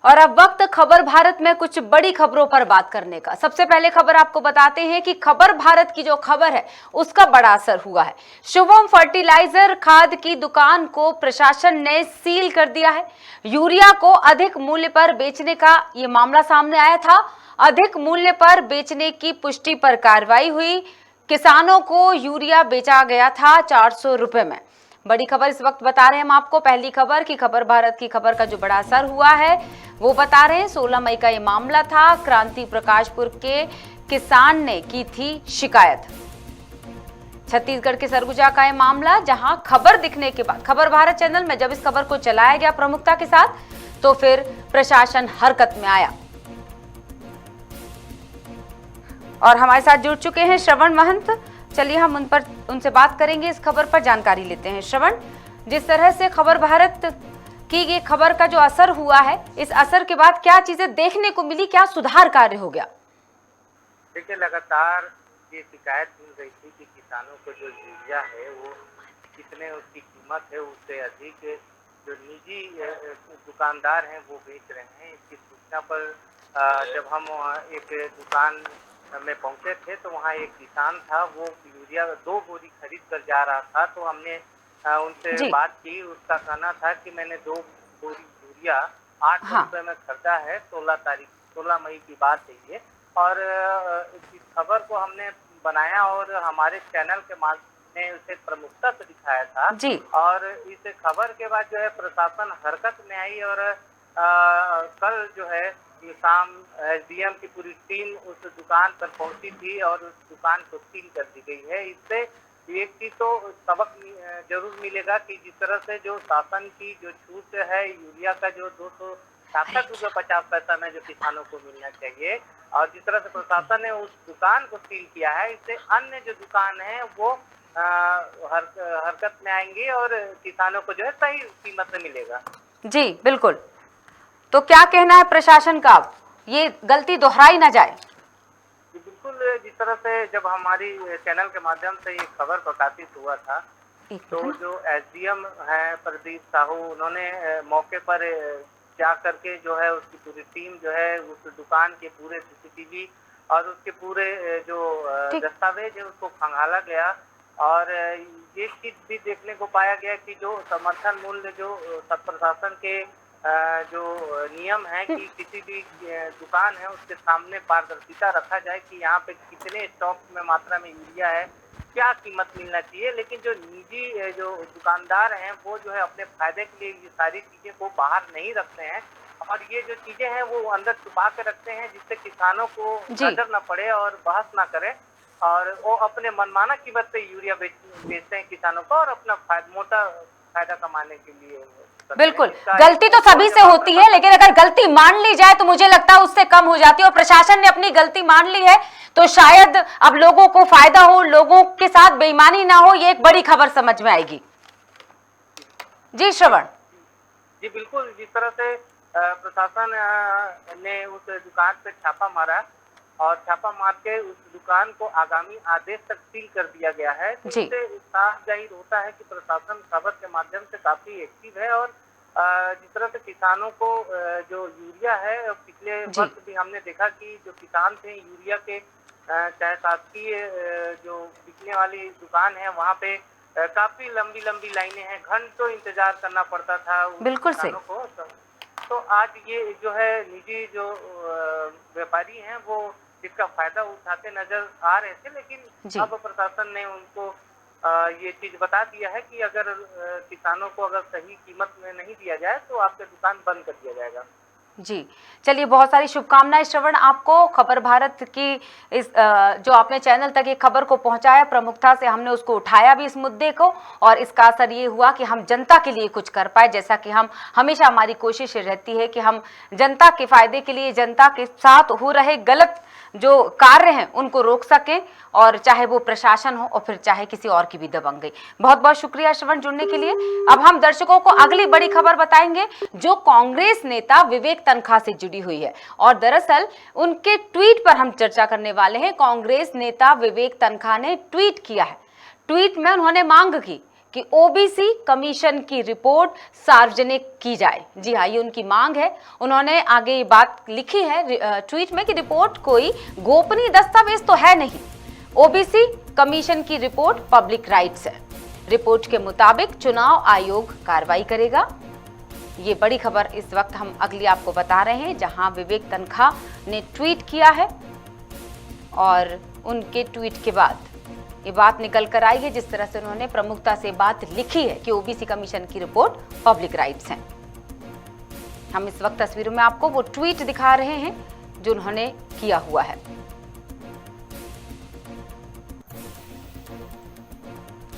और अब वक्त खबर भारत में कुछ बड़ी खबरों पर बात करने का। सबसे पहले खबर आपको बताते हैं कि खबर भारत की जो खबर है उसका बड़ा असर हुआ है। शुभम फर्टिलाइजर खाद की दुकान को प्रशासन ने सील कर दिया है। यूरिया को अधिक मूल्य पर बेचने का ये मामला सामने आया था। अधिक मूल्य पर बेचने की पुष्टि पर कार्रवाई हुई। किसानों को यूरिया बेचा गया था 400 रुपए में। बड़ी खबर इस वक्त बता रहे हैं हम आपको। पहली खबर की खबर भारत की खबर का जो बड़ा असर हुआ है वो बता रहे हैं। 16 मई का ये मामला था। क्रांति प्रकाशपुर के किसान ने की थी शिकायत। छत्तीसगढ़ के सरगुजा का ये मामला, जहां खबर दिखने के बाद खबर भारत चैनल में जब इस खबर को चलाया गया प्रमुखता के साथ तो फिर प्रशासन हरकत में आया। और हमारे साथ जुड़ चुके हैं श्रवण महंत। चलिए हम उनसे बात करेंगे, इस खबर पर जानकारी लेते हैं। श्रवण, जिस तरह से खबर भारत की ये खबर का जो असर हुआ है, इस असर के बाद क्या चीजें देखने को मिली, क्या सुधार कार्य हो गया? देखिए, लगातार ये शिकायत मिल रही थी कि किसानों को जो यूरिया है वो कितने उसकी कीमत है उससे अधिक जो निजी दुकानदार हैं वो बेच रहे हैं। इसकी सूचना पर जब हम एक दुकान में पहुंचे थे तो वहाँ एक किसान था, वो यूरिया 2 बोरी खरीद कर जा रहा था। तो हमने उनसे बात की। उसका कहना था कि मैंने 2 बोरी यूरिया 800 रुपये में खरीदा है। 16 मई की बात है ये। और इस खबर को हमने बनाया और हमारे चैनल के माध्यम ने उसे प्रमुखता से दिखाया था जी। और इस खबर के बाद जो है प्रशासन हरकत में आई और कल जो है शाम एसडीएम की पूरी टीम उस दुकान पर पहुंची थी और उस दुकान को सील कर दी गई है। इससे एक चीज तो सबक जरूर मिलेगा कि जिस तरह से जो शासन की जो छूट है यूरिया का जो 266 रुपये 50 पैसा में जो किसानों को मिलना चाहिए और जिस तरह से प्रशासन ने उस दुकान को सील किया है, इससे अन्य जो दुकान है वो हरकत में आएंगे और किसानों को जो है सही कीमत में मिलेगा। जी बिल्कुल। तो क्या कहना है प्रशासन का, ये गलती दोहराई ना जाए? बिल्कुल, जिस तरह से जब हमारी चैनल के माध्यम से ये खबर प्रकाशित हुआ था तो जो एसडीएम है प्रदीप साहू, उन्होंने मौके पर जा करके जो है उसकी पूरी टीम जो है उस दुकान के पूरे सीसीटीवी और उसके पूरे जो दस्तावेज है उसको खंगाला गया और ये चीज भी देखने को पाया गया कि जो समर्थन मूल्य जो प्रशासन के जो नियम है कि किसी भी दुकान है उसके सामने पारदर्शिता रखा जाए कि यहाँ पे कितने स्टॉक में मात्रा में यूरिया है, क्या कीमत मिलना चाहिए। लेकिन जो निजी जो दुकानदार हैं वो जो है अपने फायदे के लिए ये सारी चीजें को बाहर नहीं रखते हैं और ये जो चीजें हैं वो अंदर छुपा के रखते हैं जिससे किसानों को नजर न पड़े और बहस ना करे और वो अपने मनमाना कीमत पे यूरिया बेचते हैं किसानों को और अपना मोटा फायदा कमाने के लिए। बिल्कुल, गलती तो सभी से होती है, लेकिन अगर गलती मान ली जाए तो मुझे लगता है उससे कम हो जाती है। और प्रशासन ने अपनी गलती मान ली है तो शायद अब लोगों को फायदा हो, लोगों के साथ बेईमानी ना हो, ये एक बड़ी खबर समझ में आएगी। जी श्रवण। जी बिल्कुल, जिस तरह से प्रशासन ने उस दुकान पे छापा मारा और छापा मार के उस दुकान को आगामी आदेश तक सील कर दिया गया है, तो इससे साफ जाहिर होता है कि प्रशासन खबर के माध्यम से काफी एक्टिव है और जिस तरह से किसानों को जो यूरिया है पिछले वक्त भी हमने देखा कि जो किसान थे यूरिया के चाहे शासकीय जो बिकने वाली दुकान है वहाँ पे काफी लंबी लाइनें हैं, घंटों इंतजार करना पड़ता था बिल्कुल किसानों को। तो आज ये जो है निजी जो व्यापारी हैं वो इसका फायदा उठाते नजर आ रहे थे, लेकिन अब प्रशासन ने उनको ये चीज बता दिया है कि अगर किसानों को अगर सही कीमत में नहीं दिया जाए तो आपका दुकान बंद कर दिया जाएगा। जी चलिए, बहुत सारी शुभकामनाएं श्रवण आपको। खबर भारत की इस जो आपने चैनल तक ये खबर को पहुंचाया, प्रमुखता से हमने उसको उठाया भी इस मुद्दे को और इसका असर ये हुआ कि हम जनता के लिए कुछ कर पाए। जैसा कि हम हमेशा, हमारी कोशिश रहती है कि हम जनता के फायदे के लिए, जनता के साथ हो रहे गलत जो कार्य हैं उनको रोक सकें, और चाहे वो प्रशासन हो और फिर चाहे किसी और की भी दबंगई। बहुत बहुत शुक्रिया श्रवण जुड़ने के लिए। अब हम दर्शकों को अगली बड़ी खबर बताएंगे जो कांग्रेस नेता विवेक तनखा से जुड़ी हुई है और दरअसल उनके ट्वीट पर हम चर्चा करने वाले हैं। कांग्रेस नेता विवेक तनखा ने ट्वीट किया है। ट्वीट में उन्होंने मांग की कि ओबीसी कमीशन की रिपोर्ट सार्वजनिक की जाए। जी हाँ, ये उनकी मांग है। उन्होंने आगे ये बात लिखी है ट्वीट में कि रिपोर्ट कोई गोपनीय दस्तावेज तो है नहीं, ओबीसी कमीशन की रिपोर्ट पब्लिक राइट्स है। रिपोर्ट के मुताबिक चुनाव आयोग कार्रवाई करेगा। ये बड़ी खबर इस वक्त हम अगली आपको बता रहे हैं, जहां विवेक तनखा ने ट्वीट किया है और उनके ट्वीट के बाद ये बात निकल कर आई है। जिस तरह से उन्होंने प्रमुखता से बात लिखी है कि ओबीसी कमीशन की रिपोर्ट पब्लिक राइट्स है। हम इस वक्त तस्वीरों में आपको वो ट्वीट दिखा रहे हैं जो उन्होंने किया हुआ है।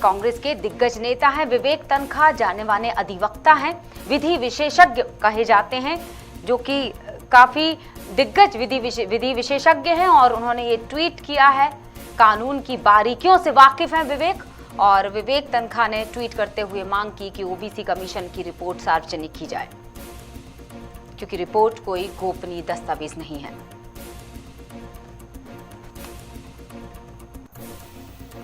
कांग्रेस के दिग्गज नेता हैं विवेक तनखा, जाने माने अधिवक्ता हैं, विधि विशेषज्ञ कहे जाते हैं, जो कि काफी दिग्गज विधि विशेषज्ञ हैं और उन्होंने ये ट्वीट किया है। कानून की बारीकियों से वाकिफ हैं विवेक, और विवेक तनखा ने ट्वीट करते हुए मांग की कि ओबीसी कमीशन की रिपोर्ट सार्वजनिक की जाए, क्योंकि रिपोर्ट कोई गोपनीय दस्तावेज नहीं है।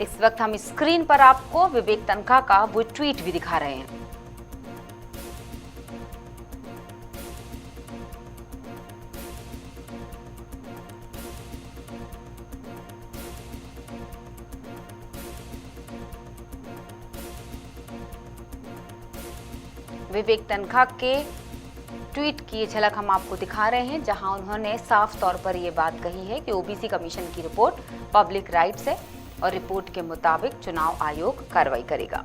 इस वक्त हम स्क्रीन पर आपको विवेक तनखा का वो ट्वीट भी दिखा रहे हैं। विवेक तनखा के ट्वीट की झलक हम आपको दिखा रहे हैं, जहां उन्होंने साफ तौर पर यह बात कही है कि ओबीसी कमीशन की रिपोर्ट पब्लिक राइट्स है और रिपोर्ट के मुताबिक चुनाव आयोग कार्रवाई करेगा।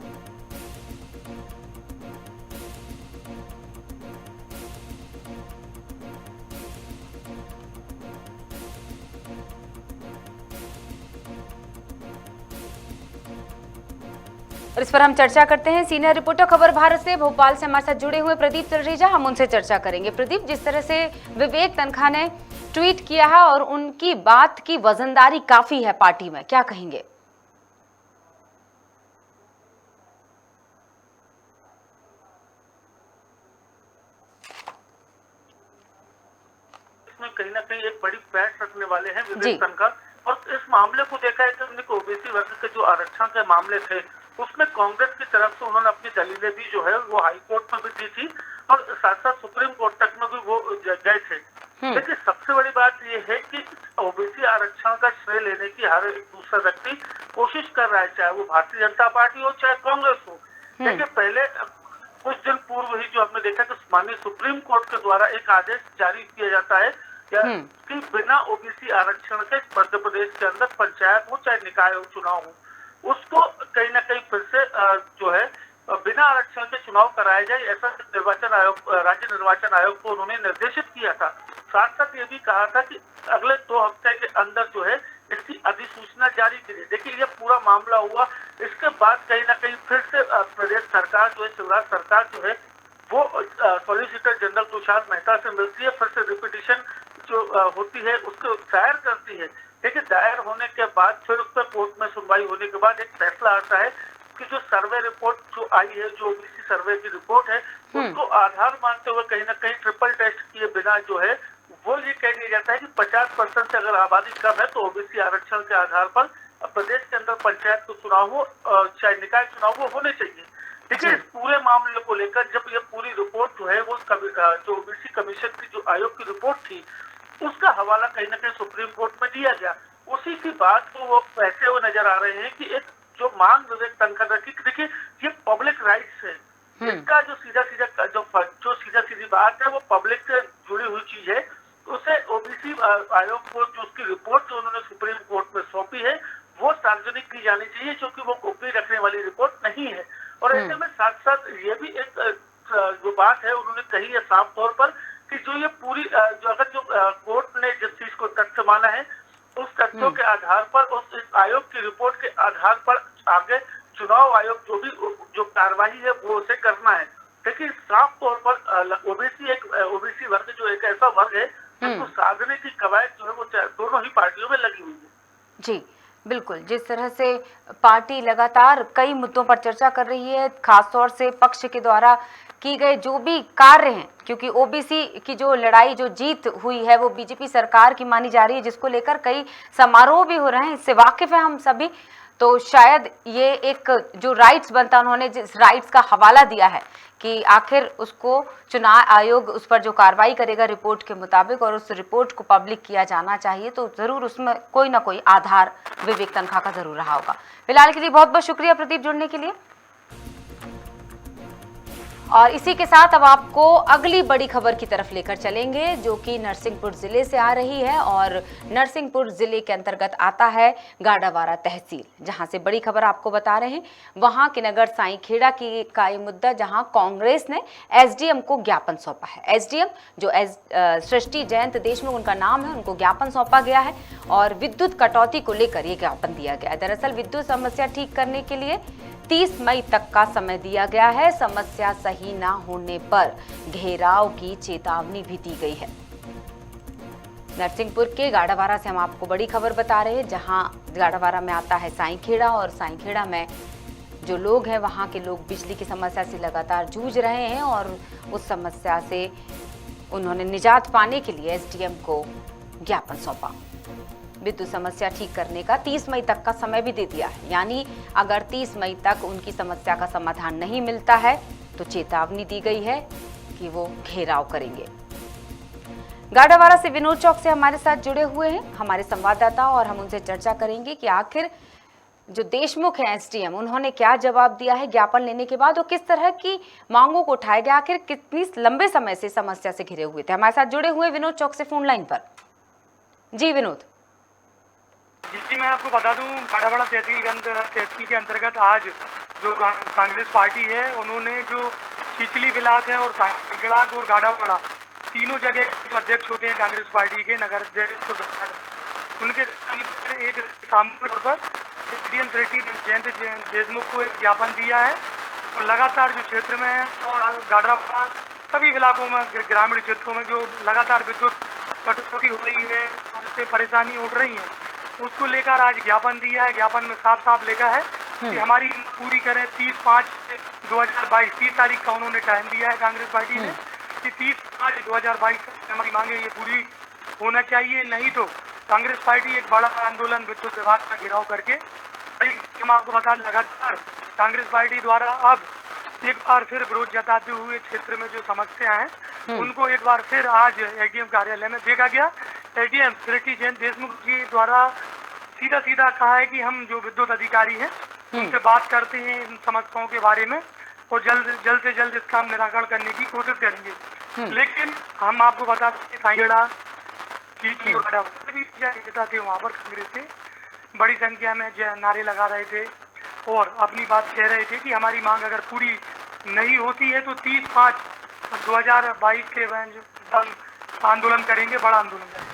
और इस पर हम चर्चा करते हैं सीनियर रिपोर्टर खबर भारत से भोपाल से हमारे साथ जुड़े हुए प्रदीप तलरेजा, हम उनसे चर्चा करेंगे। प्रदीप, जिस तरह से विवेक तनखा ने ट्वीट किया है और उनकी बात की वजनदारी काफी है पार्टी में, क्या कहेंगे? इसमें कहीं ना कहीं एक बड़ी पैठ रखने वाले हैं विवेक तनखा, और इस मामले को देखा है कि ओबीसी वर्ग के जो आरक्षण के मामले थे उसमें कांग्रेस की तरफ से उन्होंने अपनी दलीलें भी जो है वो हाई कोर्ट में भी दी थी और साथ साथ सुप्रीम कोर्ट तक में भी वो गए थे। लेकिन सबसे बड़ी बात ये है कि ओबीसी आरक्षण का श्रेय लेने की हर एक दूसरा व्यक्ति कोशिश कर रहा है, चाहे वो भारतीय जनता पार्टी हो चाहे कांग्रेस हो। देखिए, पहले कुछ दिन पूर्व ही जो हमने देखा कि माननीय सुप्रीम कोर्ट के द्वारा एक आदेश जारी किया जाता है कि बिना ओबीसी आरक्षण के मध्य प्रदेश के अंदर पंचायत हो चाहे निकाय हो चुनाव हो, उसको कहीं ना कहीं फिर से जो है बिना आरक्षण के चुनाव कराया जाए, ऐसा निर्वाचन आयोग, राज्य निर्वाचन आयोग को उन्होंने निर्देशित किया था। साथ साथ ये भी कहा था कि अगले 2 हफ्ते के अंदर जो है इसकी अधिसूचना जारी की। देखिए, ये पूरा मामला हुआ, इसके बाद कहीं ना कहीं फिर से प्रदेश सरकार जो है, शिवराज सरकार जो है वो सॉलिसिटर जनरल तुषार मेहता से मिलती है, फिर से रिपीटिशन जो होती है उसको दायर करती है। देखिए, दायर होने के बाद फिर उस पर कोर्ट में सुनवाई होने के बाद एक फैसला आता है कि जो सर्वे रिपोर्ट जो आई है, जो ओबीसी सर्वे की रिपोर्ट है, उसको आधार मानते हुए कहीं ना कहीं ट्रिपल टेस्ट किए बिना जो है वो ये कह दिया जाता है कि 50% से अगर आबादी कम है तो ओबीसी आरक्षण के आधार पर प्रदेश के अंदर पंचायत के चुनाव हो चाहे निकाय चुनाव वो होने चाहिए। देखिए, इस पूरे मामले को लेकर जब ये पूरी रिपोर्ट जो है वो जो ओबीसी कमीशन की जो आयोग की रिपोर्ट थी उसका हवाला कहीं ना कहीं सुप्रीम कोर्ट में दिया गया, उसी की बात को वो कहते हुए नजर आ रहे हैं कि एक जो मांग विवेक तनखा रखी, देखिए ये पब्लिक राइट्स है, इसका जो सीधा सीधी बात है वो पब्लिक से जुड़ी हुई चीज है। उसे ओबीसी आयोग को जो उसकी रिपोर्ट जो उन्होंने सुप्रीम कोर्ट में सौंपी है वो सार्वजनिक की जानी चाहिए, क्योंकि वो गोपनीय रखने वाली रिपोर्ट नहीं है। और ऐसे में साथ साथ ये भी एक जो बात है उन्होंने कही है साफ तौर पर कि जो ये पूरी जो अगर जो कोर्ट ने जिस चीज को तथ्य माना है उस तथ्यों के आधार पर, उस आयोग की रिपोर्ट के आधार पर आगे चुनाव आयोग जो भी जो कार्रवाई है वो उसे करना है। देखिए, साफ तौर पर ओबीसी वर्ग जो एक ऐसा वर्ग है जिसको साधने की कवायद जो है वो दोनों ही पार्टियों में लगी हुई है। जी बिल्कुल, जिस तरह से पार्टी लगातार कई मुद्दों पर चर्चा कर रही है, खासतौर से पक्ष के द्वारा की गए जो भी कार्य हैं, क्योंकि ओबीसी की जो लड़ाई जो जीत हुई है वो बीजेपी सरकार की मानी जा रही है, जिसको लेकर कई समारोह भी हो रहे हैं, इससे वाकिफ है हम सभी। तो शायद ये एक जो राइट्स बनता, उन्होंने जिस राइट्स का हवाला दिया है कि आखिर उसको चुनाव आयोग उस पर जो कार्रवाई करेगा रिपोर्ट के मुताबिक, और उस रिपोर्ट को पब्लिक किया जाना चाहिए, तो ज़रूर उसमें कोई ना कोई आधार विवेक तनखा का ज़रूर रहा होगा। फिलहाल के लिए बहुत बहुत शुक्रिया प्रदीप जुड़ने के लिए। और इसी के साथ अब आपको अगली बड़ी खबर की तरफ लेकर चलेंगे, जो कि नरसिंहपुर जिले से आ रही है। और नरसिंहपुर जिले के अंतर्गत आता है गाड़ावारा तहसील, जहां से बड़ी खबर आपको बता रहे हैं। वहां के नगर साईखेड़ा की का ये मुद्दा, जहां कांग्रेस ने एसडीएम को ज्ञापन सौंपा है। एसडीएम जो सृष्टि जयंत देशमुख उनका नाम है, उनको ज्ञापन सौंपा गया है और विद्युत कटौती को लेकर ये ज्ञापन दिया गया है। दरअसल विद्युत समस्या ठीक करने के लिए 30 मई तक का समय दिया गया है। समस्या सही ना होने पर घेराव की चेतावनी भी दी गई है। नरसिंहपुर के गाड़ावारा से हम आपको बड़ी खबर बता रहे हैं, जहां गाड़ावारा में आता है साईखेड़ा, और साईखेड़ा में जो लोग हैं वहां के लोग बिजली की समस्या से लगातार जूझ रहे हैं और उस समस्या से उन्होंने निजात पाने के लिए एसडीएम को ज्ञापन सौंपा। विद्युत समस्या ठीक करने का 30 मई तक का समय भी दे दिया है, यानी अगर 30 मई तक उनकी समस्या का समाधान नहीं मिलता है तो चेतावनी दी गई है कि वो घेराव करेंगे। गाड़ावारा से विनोद चौक से हमारे साथ जुड़े हुए हैं हमारे संवाददाता, और हम उनसे चर्चा करेंगे कि आखिर जो देशमुख है एसडीएम, उन्होंने क्या जवाब दिया है ज्ञापन लेने के बाद, और किस तरह की मांगों को उठाया गया, आखिर कितनी लंबे समय से समस्या से घिरे हुए थे। हमारे साथ जुड़े हुए विनोद चौक से फोन लाइन पर। जी विनोद। जी, मैं आपको बता दूं, गाड़ावारा तहसील के अंतर्गत आज जो कांग्रेस पार्टी है, उन्होंने जो चिचली ब्लॉक है और ब्लॉक और गाड़ावारा तीनों जगह अध्यक्ष होते हैं कांग्रेस पार्टी के नगर अध्यक्ष, उनके एक सामूहिक तौर पर एसडीएम सृष्टि जयंत देशमुख को एक ज्ञापन दिया है। और लगातार जो क्षेत्र में है और गाड़ावारा सभी इलाकों में, ग्रामीण क्षेत्रों में जो लगातार विद्युत कटौती हो रही है, उससे परेशानी उठ रही है, उसको लेकर आज ज्ञापन दिया है। ज्ञापन में साफ साफ लिखा है कि हमारी पूरी करें 30/5/2022, 30 तारीख का उन्होंने टाइम दिया है कांग्रेस पार्टी ने कि 30/5/2022 तक हमारी मांगे ये पूरी होना चाहिए, नहीं तो कांग्रेस पार्टी एक बड़ा आंदोलन विद्युत विभाग का घेराव करके, हम आपको बता लगातार कांग्रेस पार्टी द्वारा अब एक बार फिर विरोध जताते हुए क्षेत्र में जो समस्या है उनको एक बार फिर आज एसडीएम कार्यालय में देखा गया। एसडीएम सृष्टि जयंत देशमुख जी द्वारा सीधा सीधा कहा है कि हम जो विद्युत अधिकारी हैं उनसे बात करते हैं इन समस्याओं के बारे में और जल्द से जल्द इसका हम निराकरण करने की कोशिश करेंगे। लेकिन हम आपको बताते हैं साईखेड़ा नेता थे वहाँ पर कांग्रेस से बड़ी संख्या में नारे लगा रहे थे और अपनी बात कह रहे थे कि हमारी मांग अगर पूरी नहीं होती है तो 30/5/2022 के आंदोलन करेंगे, बड़ा आंदोलन करेंगे।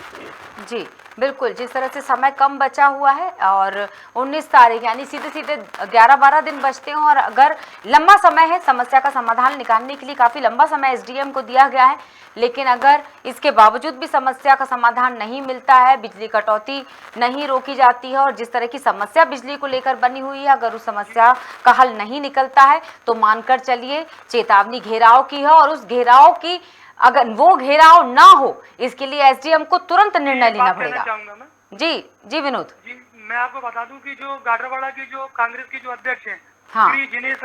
जी बिल्कुल, जिस तरह से समय कम बचा हुआ है और 19 तारीख यानी सीधे सीधे 11-12 दिन बचते हैं, और अगर लंबा समय है समस्या का समाधान निकालने के लिए, काफ़ी लंबा समय एसडीएम को दिया गया है, लेकिन अगर इसके बावजूद भी समस्या का समाधान नहीं मिलता है, बिजली कटौती नहीं रोकी जाती है, और जिस तरह की समस्या बिजली को लेकर बनी हुई है, अगर उस समस्या का हल नहीं निकलता है तो मानकर चलिए चेतावनी घेराव की है, और उस घेराव की अगर वो घेराव ना हो इसके लिए एसडीएम को तुरंत निर्णय लेना पड़ेगा। जी विनोद जी, मैं आपको बता दूं कि जो गाड़ावारा की जो कांग्रेस की जो अध्यक्ष हैं, श्री जिनेश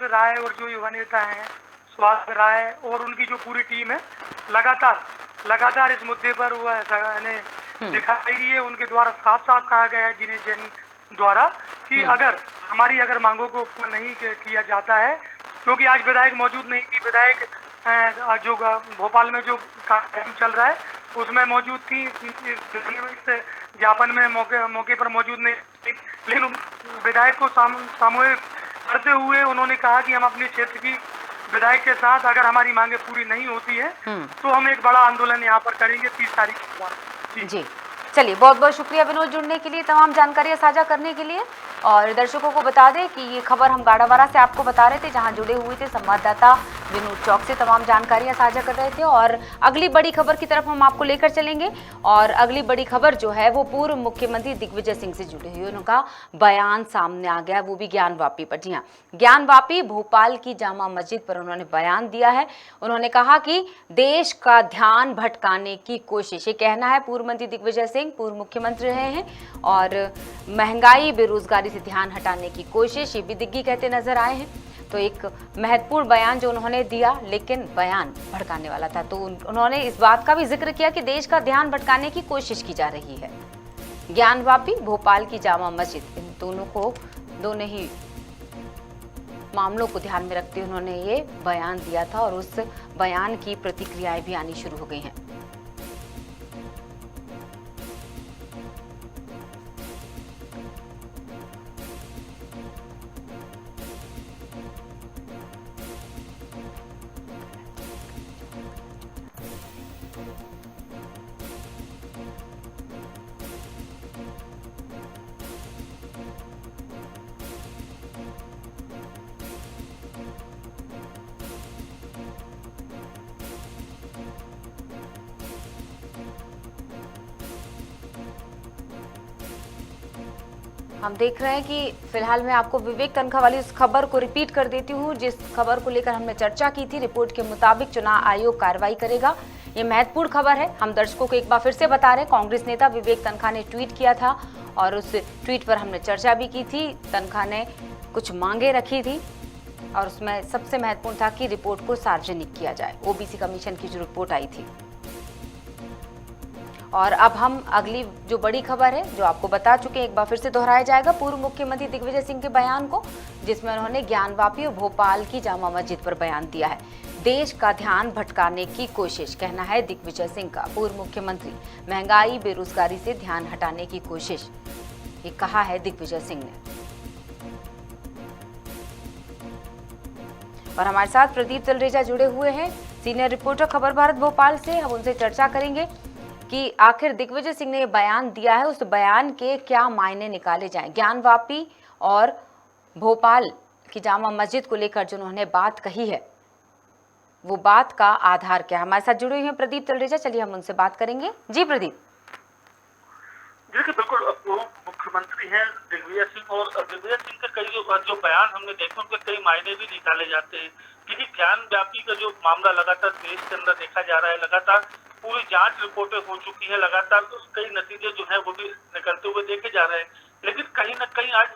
राय और जो युवा नेता हैं सुभाष राय और उनकी जो पूरी टीम है, लगातार इस मुद्दे पर वो दिखाई दी है। उनके द्वारा साफ साफ कहा गया है जिनेश जैन द्वारा कि अगर मांगों को पूरा नहीं किया जाता है, क्योंकि आज विधायक मौजूद नहीं थी, विधायक जो भोपाल में जो कार्यक्रम चल रहा है उसमें मौजूद थी, इस ज्ञापन में मौके पर मौजूद नहीं, लेकिन विधायक को सामूहिक करते हुए उन्होंने कहा कि हम अपने क्षेत्र की विधायक के साथ अगर हमारी मांगे पूरी नहीं होती है तो हम एक बड़ा आंदोलन यहाँ पर करेंगे 30 तारीख के बाद। जी चलिए, बहुत बहुत शुक्रिया विनोद जुड़ने के लिए, तमाम जानकारियां साझा करने के लिए। और दर्शकों को बता दें कि ये खबर हम गाड़ावारा से आपको बता रहे थे, जहां जुड़े हुए थे संवाददाता विनोद चौक से तमाम जानकारियां साझा कर रहे थे। और अगली बड़ी खबर की तरफ हम आपको लेकर चलेंगे। और अगली बड़ी खबर जो है वो पूर्व मुख्यमंत्री दिग्विजय सिंह से जुड़ी हुई, उनका बयान सामने आ गया, वो भी ज्ञानवापी पर। जी हाँ, ज्ञानवापी भोपाल की जामा मस्जिद पर उन्होंने बयान दिया है। उन्होंने कहा कि देश का ध्यान भटकाने की कोशिश, ये कहना है पूर्व मंत्री दिग्विजय सिंह, पूर्व मुख्यमंत्री रहे हैं, और महंगाई बेरोजगारी से ध्यान हटाने की कोशिश, ये भी दिग्गी कहते नजर आए हैं। तो एक महत्वपूर्ण बयान जो उन्होंने दिया, लेकिन बयान भड़काने वाला था। तो उन्होंने इस बात का भी जिक्र किया कि देश का ध्यान भटकाने की कोशिश की जा रही है। ज्ञानवापी, भोपाल की जामा मस्जिद, इन दोनों ही मामलों को ध्यान में रखते हुए उन्होंने ये बयान दिया था, और उस बयान की प्रतिक्रियाएं भी आनी शुरू हो गई हैं। हम देख रहे हैं कि फिलहाल मैं आपको विवेक तनखा वाली उस खबर को रिपीट कर देती हूँ जिस खबर को लेकर हमने चर्चा की थी। रिपोर्ट के मुताबिक चुनाव आयोग कार्रवाई करेगा, ये महत्वपूर्ण खबर है। हम दर्शकों को एक बार फिर से बता रहे हैं, कांग्रेस नेता विवेक तनखा ने ट्वीट किया था और उस ट्वीट पर हमने चर्चा भी की थी। तनखा ने कुछ मांगे रखी थी और उसमें सबसे महत्वपूर्ण था कि रिपोर्ट को सार्वजनिक किया जाए, ओबीसी कमीशन की जो रिपोर्ट आई थी। और अब हम अगली जो बड़ी खबर है जो आपको बता चुके हैं, एक बार फिर से दोहराया जाएगा पूर्व मुख्यमंत्री दिग्विजय सिंह के बयान को, जिसमें उन्होंने ज्ञानवापी और भोपाल की जामा मस्जिद पर बयान दिया है। देश का ध्यान भटकाने की कोशिश, कहना है दिग्विजय सिंह का, पूर्व मुख्यमंत्री, महंगाई बेरोजगारी से ध्यान हटाने की कोशिश, ये कहा है दिग्विजय सिंह ने। और हमारे साथ प्रदीप तलरेजा जुड़े हुए हैं, सीनियर रिपोर्टर खबर भारत भोपाल से। हम उनसे चर्चा करेंगे कि आखिर दिग्विजय सिंह ने बयान दिया है, उस बयान के क्या मायने निकाले जाएं। ज्ञानवापी और भोपाल की जामा मस्जिद को लेकर जो उन्होंने बात कही है, वो बात का आधार क्या है। हमारे साथ जुड़े हुए हैं प्रदीप तलरेजा, चलिए हम उनसे बात करेंगे। जी प्रदीप। देखिए, बिल्कुल वो मुख्यमंत्री हैं दिग्विजय सिंह, और दिग्विजय सिंह के कई जो बयान हमने देखे उनके कई मायने भी निकाले जाते हैं। क्योंकि ज्ञानवापी का जो मामला लगातार देश के अंदर देखा जा रहा है, लगातार पूरी जांच रिपोर्टें हो चुकी है, लगातार कई नतीजे जो है वो भी निकलते हुए देखे जा रहे हैं। लेकिन कहीं ना कहीं आज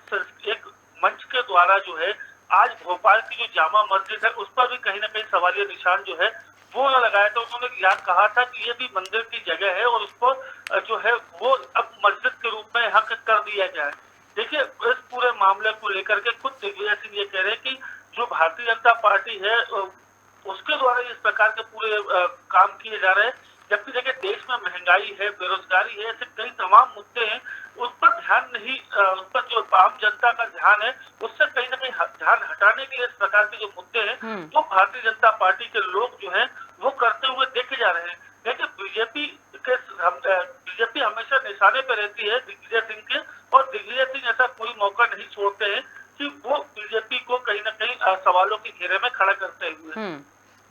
एक मंच के द्वारा जो है आज भोपाल की जो जामा मस्जिद है उस पर भी कहीं ना कहीं सवालिया निशान जो है वो न लगाया था। उन्होंने याद कहा था कि ये भी मंदिर की जगह है और उसको जो है वो अब मस्जिद के रूप में हक कर दिया जाए। देखिए, इस पूरे मामले को लेकर के खुद दिग्विजय सिंह ये कह रहे हैं कि जो भारतीय जनता पार्टी है उसके द्वारा इस प्रकार के पूरे काम किए जा रहे हैं, जबकि देखिए देश में महंगाई है, बेरोजगारी है, ऐसे कई तमाम मुद्दे हैं, उस पर ध्यान नहीं, उस पर जो आम जनता का ध्यान है उससे कहीं ना कहीं ध्यान हटाने के लिए इस प्रकार के जो मुद्दे हैं तो भारतीय जनता पार्टी के लोग जो है वो करते हुए देखे जा रहे हैं। लेकिन बीजेपी हमेशा निशाने पर रहती है दिग्विजय सिंह के, और दिग्विजय सिंह ऐसा कोई मौका नहीं छोड़ते हैं कि वो बीजेपी को कहीं ना कहीं सवालों के घेरे में खड़ा करते हुए।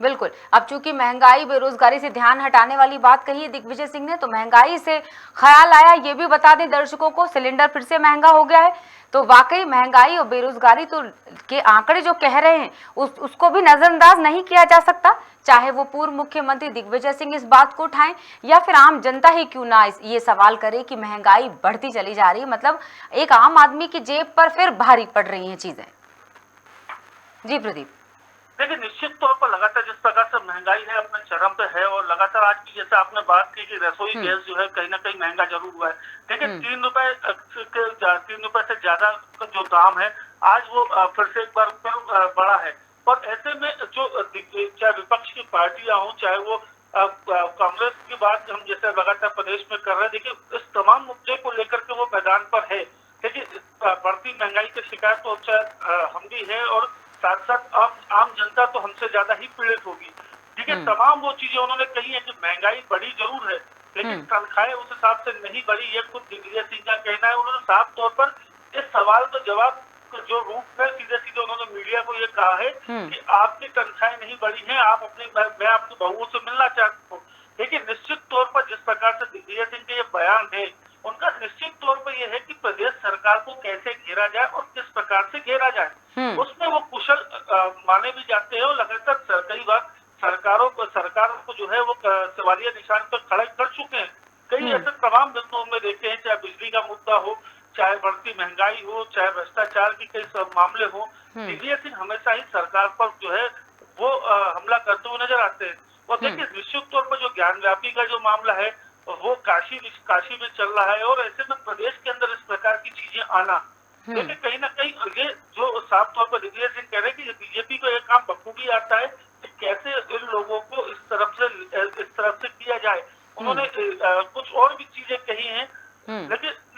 बिल्कुल। अब चूंकि महंगाई बेरोजगारी से ध्यान हटाने वाली बात कही है दिग्विजय सिंह ने, तो महंगाई से ख्याल आया, ये भी बता दें दर्शकों को, सिलेंडर फिर से महंगा हो गया है। तो वाकई महंगाई और बेरोजगारी तो के आंकड़े जो कह रहे हैं उसको भी नजरअंदाज नहीं किया जा सकता, चाहे वो पूर्व मुख्यमंत्री दिग्विजय सिंह इस बात को उठाएं या फिर आम जनता ही क्यों ना ये सवाल करे कि महंगाई बढ़ती चली जा रही है, मतलब एक आम आदमी की जेब पर फिर भारी पड़ रही हैं चीजें। जी प्रदीप। देखिए, निश्चित तौर पर लगातार जिस प्रकार से महंगाई है अपने चरम पे है, और लगातार आज की जैसे आपने बात की कि रसोई गैस जो है कहीं ना कहीं महंगा जरूर हुआ है। देखिए, 3 रुपए से ज्यादा का जो दाम है आज वो फिर से एक बार बढ़ा है। और ऐसे में जो चाहे विपक्ष की पार्टियां हों, चाहे वो कांग्रेस की बात हम जैसे लगातार प्रदेश में कर रहे हैं, देखिए इस तमाम मुद्दे को लेकर के वो मैदान पर है। देखिए, बढ़ती महंगाई की शिकायत तो हम भी है, और साथ साथ आम जनता तो हमसे ज्यादा ही पीड़ित होगी। देखिए, तमाम वो चीजें उन्होंने कही है कि महंगाई बढ़ी जरूर है, लेकिन तनख्वाहें उस हिसाब से नहीं बढ़ी, ये खुद दिग्विजय सिंह का कहना है। उन्होंने साफ तौर पर इस सवाल का जवाब जो रूप है सीधे सीधे उन्होंने मीडिया को ये कहा है कि आपकी तनख्वाहें नहीं बढ़ी हैं, आप अपने मैं आपकी बहुओं से मिलना चाहता हूँ। लेकिन निश्चित तौर पर जिस प्रकार से दिग्विजय सिंह के ये बयान है, उनका निश्चित तौर पर यह है कि प्रदेश सरकार को कैसे घेरा जाए और किस प्रकार से घेरा जाए, उसमें वो कुशल माने भी जाते हैं और लगातार कई बार सरकार को जो है वो सवालिया निशान पर खड़ा कर चुके हैं। कई ऐसे तमाम बिंदुओं में देखे हैं, चाहे बिजली का मुद्दा हो, चाहे बढ़ती महंगाई हो, चाहे भ्रष्टाचार की कई सब मामले हो, दिग्विजय सिंह हमेशा ही सरकार पर जो है वो हमला करते हुए नजर आते हैं। और देखिए निश्चित तौर पर जो ज्ञानव्यापी का जो मामला है वो काशी में चल रहा है और ऐसे में प्रदेश के अंदर इस प्रकार की चीजें आना, देखिए कहीं ना कहीं ये जो साफ तौर पर दिग्विजय सिंह कह रहे हैं कि बीजेपी को यह काम बखूबी आता है कि कैसे इन लोगों को इस तरफ से किया जाए। उन्होंने कुछ और भी चीजें कही हैं,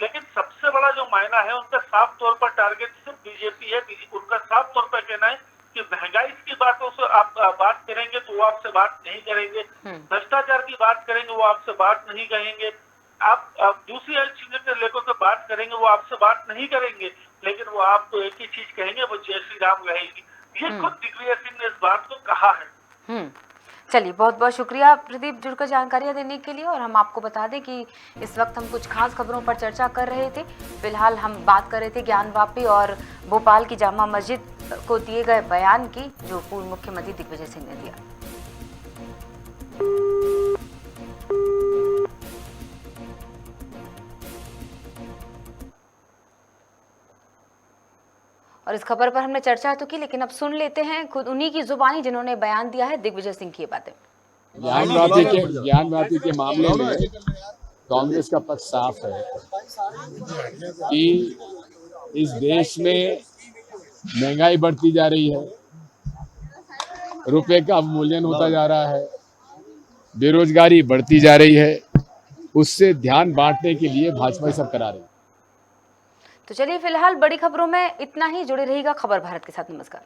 लेकिन सबसे बड़ा जो मायना है उनका साफ तौर पर टारगेट सिर्फ बीजेपी है। उनका साफ तौर पर कहना है कि महंगाई की बातों से आप बात करेंगे तो वो आपसे बात नहीं करेंगे, भ्रष्टाचार की बात करेंगे वो आपसे बात नहीं कहेंगे, आप दूसरी चीजों के लेकर के बात करेंगे वो आपसे बात नहीं करेंगे, लेकिन वो आपको एक ही चीज कहेंगे, वो जय श्री राम रहेगी। ये खुद दिग्विजय सिंह ने इस बात को कहा है। चलिए, बहुत बहुत शुक्रिया प्रदीप जुड़कर जानकारियां देने के लिए। और हम आपको बता दें कि इस वक्त हम कुछ खास खबरों पर चर्चा कर रहे थे। फिलहाल हम बात कर रहे थे ज्ञानवापी और भोपाल की जामा मस्जिद को दिए गए बयान की, जो पूर्व मुख्यमंत्री दिग्विजय सिंह ने दिया। और इस खबर पर हमने चर्चा तो की, लेकिन अब सुन लेते हैं खुद उन्हीं की जुबानी जिन्होंने बयान दिया है दिग्विजय सिंह की ये बातें। ज्ञानवापी के मामले में कांग्रेस का पक्ष साफ है कि इस देश में महंगाई बढ़ती जा रही है, रुपए का अवमूल्यन होता जा रहा है, बेरोजगारी बढ़ती जा रही है, उससे ध्यान बांटने के लिए भाजपा सब करा रही है। तो चलिए, फिलहाल बड़ी खबरों में इतना ही। जुड़े रहिएगा खबर भारत के साथ। नमस्कार।